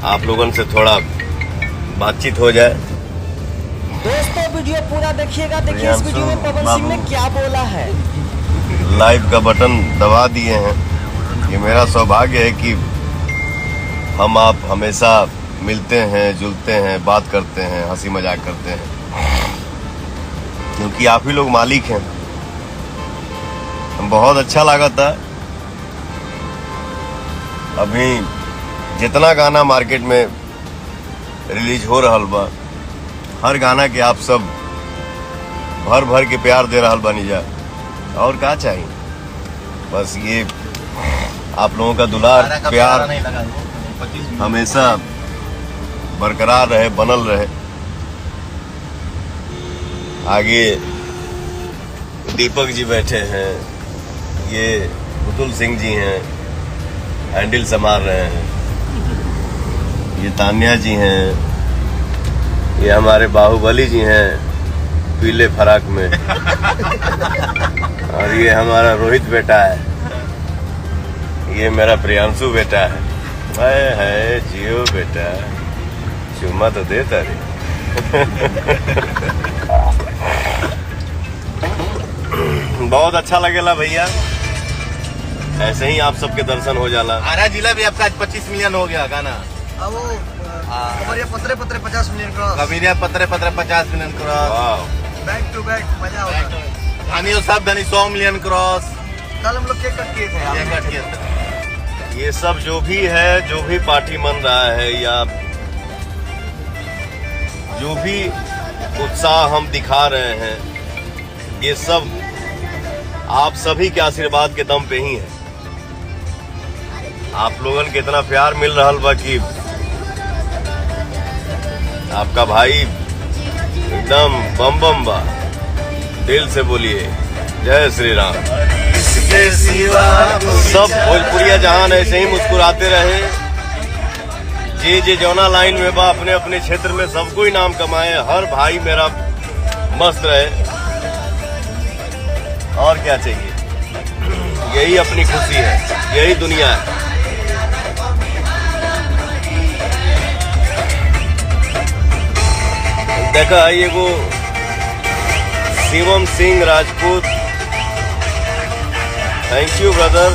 आप लोगों से थोड़ा बातचीत हो जाए। दोस्तों वीडियो पूरा देखिएगा। देखिए इस वीडियो में पवन सिंह ने क्या बोला है। लाइव का बटन दबा दिए हैं। ये मेरा सौभाग्य है कि हम आप हमेशा मिलते हैं, जुलते हैं, बात करते हैं, हंसी मजाक करते हैं, क्योंकि आप ही लोग मालिक हैं। बहुत अच्छा लगा था। अभी जितना गाना मार्केट में रिलीज हो रहा बा, हर गाना के आप सब भर भर के प्यार दे रहा बानी जा। और क्या चाहिए, बस ये आप लोगों का दुलार प्यार हमेशा बरकरार रहे, बनल रहे। आगे दीपक जी बैठे हैं, ये पुतुल सिंह जी हैं, हैंडल संभाल रहे हैं। ये तान्या जी हैं, ये हमारे बाहुबली जी हैं पीले फराक में। और ये हमारा रोहित बेटा है, ये मेरा प्रियांशु बेटा है। जियो बेटा, चुम्मा तो देता रे। बहुत अच्छा लगेला भैया, ऐसे ही आप सबके दर्शन हो जाला। आरा जिला भी आपका आज 25 मिलियन हो गया गाना। वो कमरिया पत्रे 50 मिलियन क्रॉस। कबीरिया पत्रे 50 मिलियन क्रॉस। वाह, बैक टू बैक मजा होगा। धनी साहब धनी 100 मिलियन क्रॉस। कल हम लोग केक कट किए थे। ये सब जो भी है, जो भी पार्टी मन रहा है, या जो भी उत्साह हम दिखा रहे हैं, ये सब आप सभी के आशीर्वाद के दम पे ही है। आप लोगन के इतना प्यार मिल रहा बा कि आपका भाई एकदम बम बम बा। दिल से बोलिए जय श्री राम। सब भोजपुरिया जहान ऐसे ही मुस्कुराते रहे। जे जौना लाइन में बा, अपने अपने क्षेत्र में सबको ही नाम कमाए। हर भाई मेरा मस्त रहे, और क्या चाहिए। यही अपनी खुशी है, यही दुनिया है। देखा ये वो Shivam Singh Rajput, thank you brother.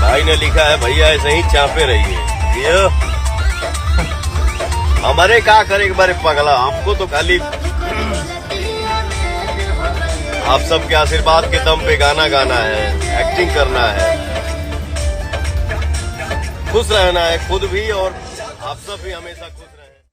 भाई ने लिखा है भैया ऐसे ही चापे रहिए। ये हमारे क्या करे एक बार पगला, हमको तो खाली आप सबके आशीर्वाद के दम पे गाना गाना है, एक्टिंग करना है, खुश रहना है खुद भी, और आप सब भी हमेशा खुश रहें।